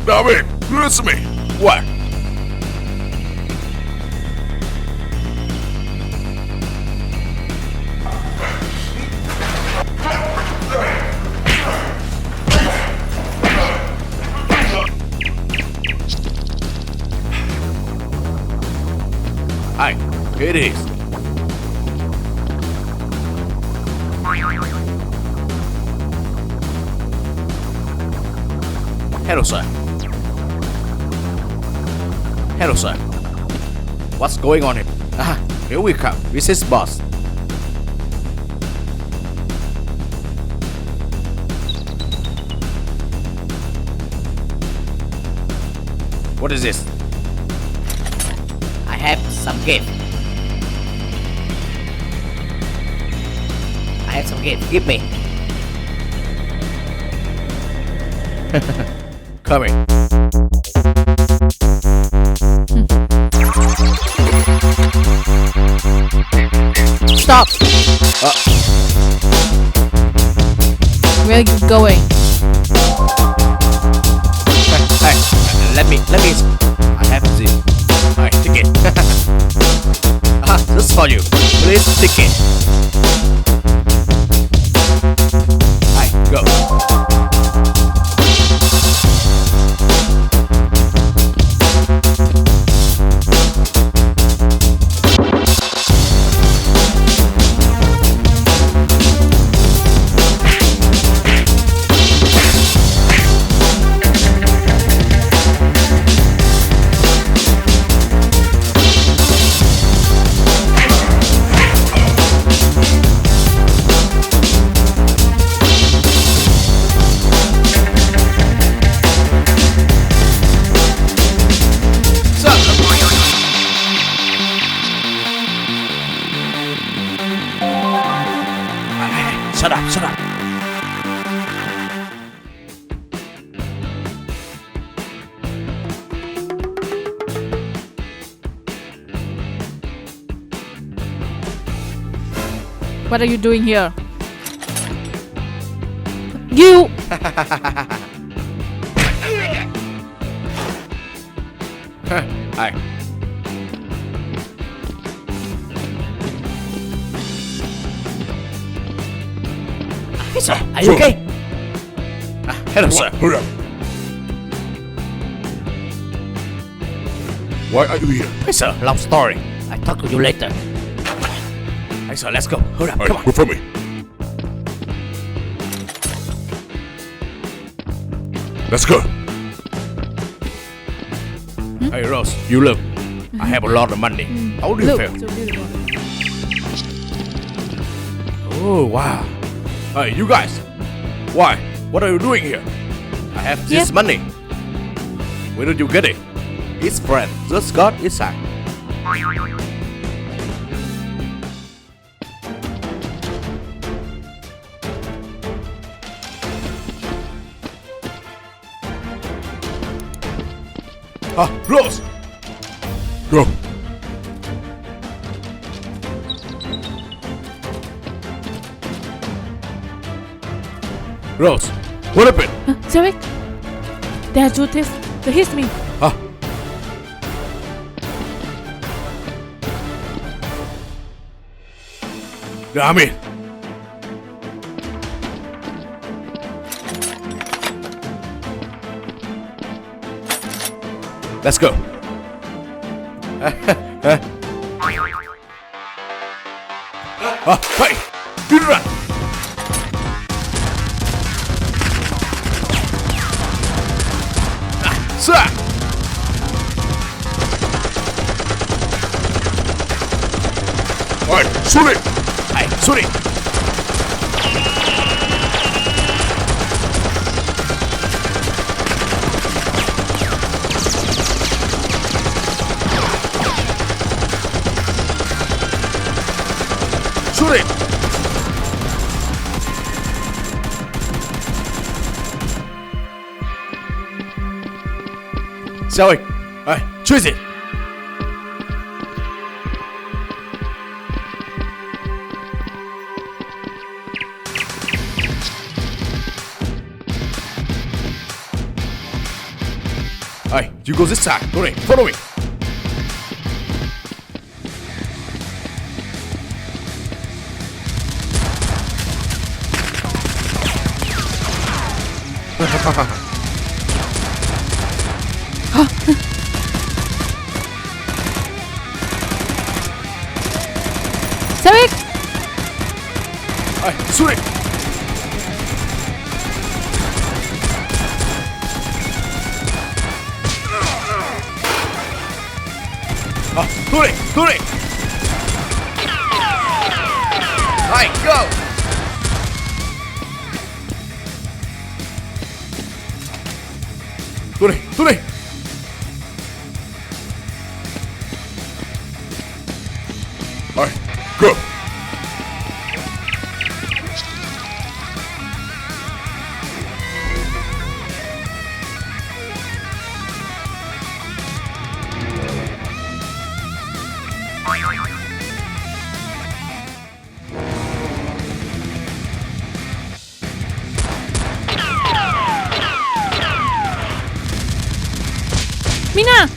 David, listen me. What? Hi, here it is. Hello, sir. Hello, sir. What's going on here? Here we come. This is boss. What is this? I have some gift. I have some gift. Give me. Coming. Stop. Where are you going? Hey, let me. I have this. Hi, ticket. This is for you. Please, ticket. Hi, go. Shut up, shut up. What are you doing here? You! Hi. Hey, sir, are you okay? Hello, sir. Hurry up. Why are you here? Hey, sir. Long story. I'll talk to you later. Hey, sir, let's go. Hurry up, Hey, come on. wait for me. Let's go. Hey, Rose, you look. I have a lot of money. How do you Look, feel? so beautiful. Oh, wow. Hey, you guys. Why? What are you doing here? I have this Yeah. money. Where did you get it? It's friend just got inside. Rose! Go. Rose, what happened? Sorry? They are two thieves. They hit me. Huh? Damn it! Let's go. Hey! You run! Sir! Hey, shoot it. Hey, shoot it! Shoot it! Zoe, hey, choose it! Hey, you go this side. Tony, follow me. Savik! Hey, shoot it. Tony, Tony. Hey, go. Tony, Tony. Alright, go. Mina!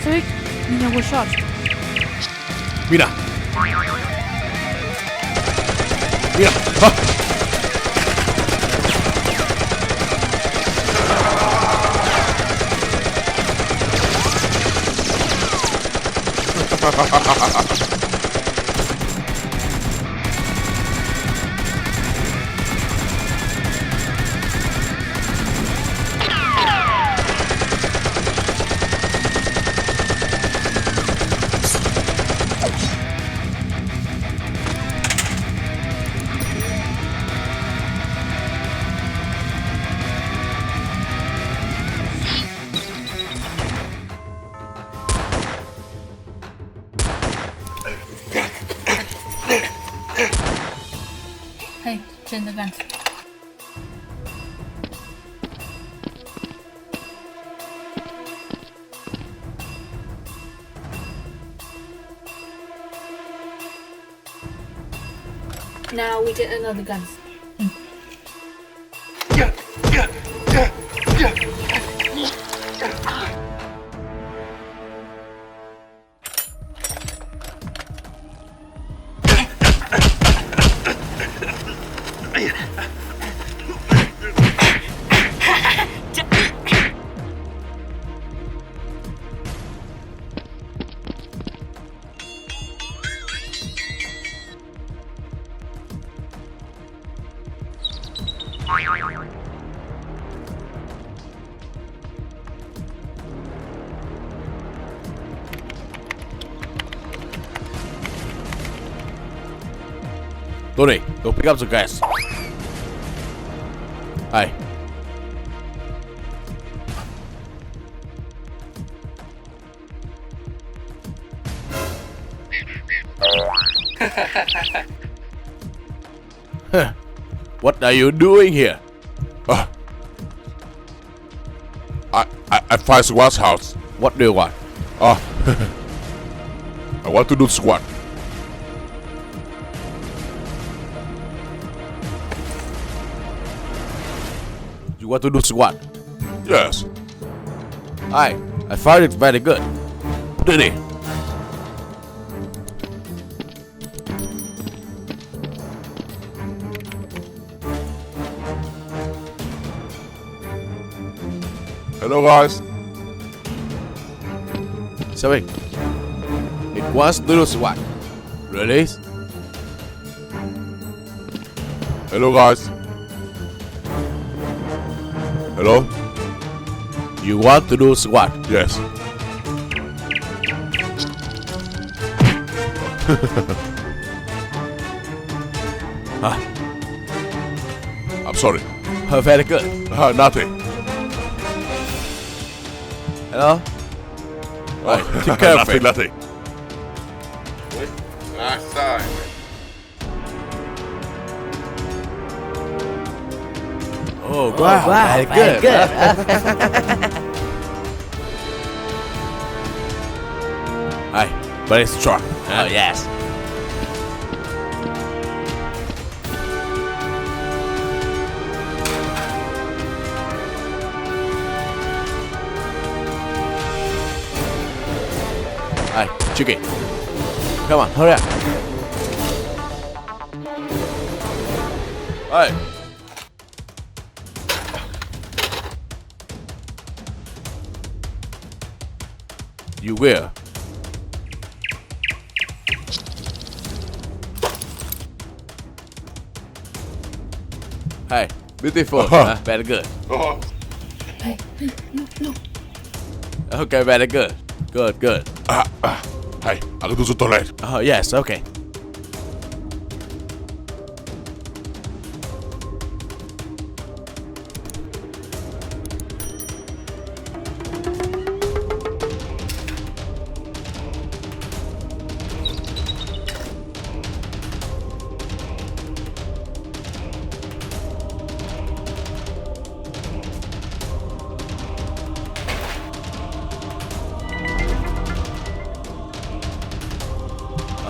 Savik, Mina was shot. Mina. Mina. Huh? Hey, change the guns. Now we get another gun. Tony, go pick up the gas. Hey. Huh. What are you doing here? I find Squad's house. What do you want? I want to do squad. You want to do squat? Yes. I find it very good. Put it in. Hello, guys. Savik, it wants to do squat. Release. Hello, guys. Hello? You want to do squat? Yes. I'm sorry. Very good. Nothing. Hello? Right, take care of it. Nothing. Last time. Oh, wow, Wow, very good. Hey, very strong. Oh, yes. Hey, Chicky. Come on, hurry up. Hey. You will. Hey, beautiful. Very good. Hey, no. Okay, very good. Good. Hei, aku tusuk toilet. Oh, yes, okay.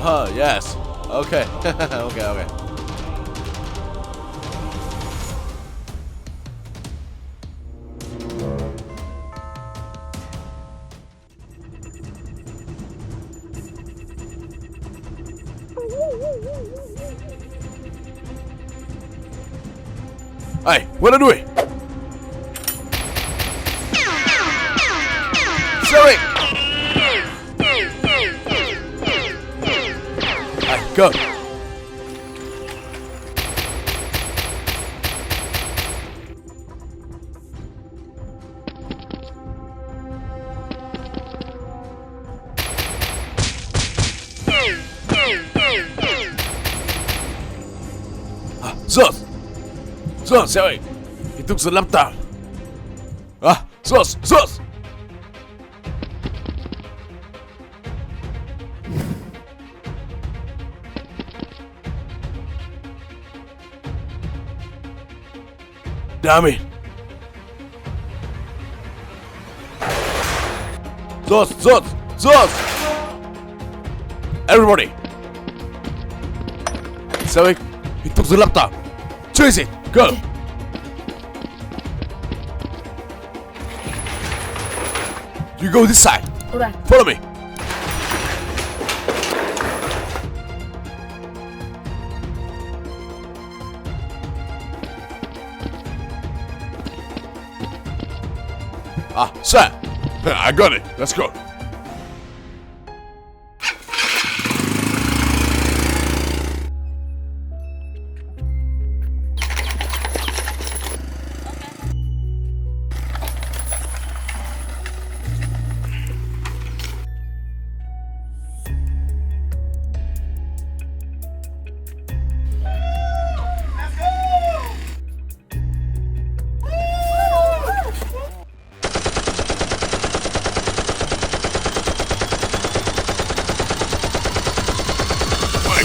Oh, yes. Okay. okay. Hey, what are you doing? Sorry. Hey, go. Sus, cewek, itu selamatan. Sus. Damn it. Sus. Everybody. Cewek, itu selamatan. Chase it. Go! You go this side. Alright. Follow me. Sam. I got it. Let's go.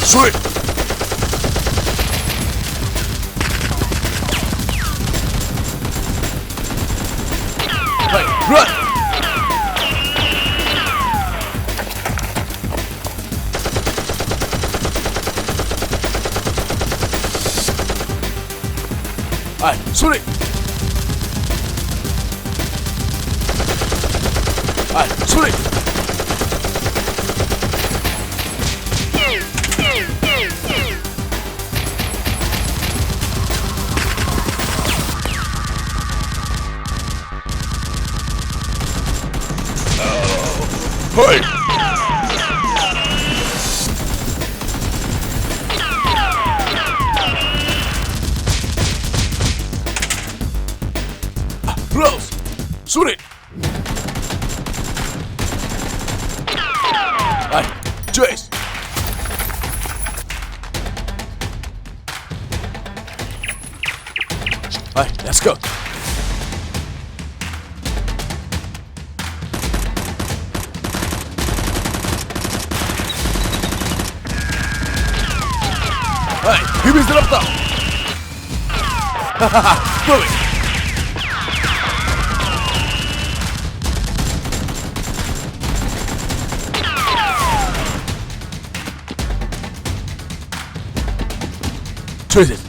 Sweet. Hey, run! Hey, sweet. Hey, sweet. Hey! Rose! Shoot it! Hey, Jace! Hey, let's go! Hey, give me the laptop! Hahaha, move it! Jesus.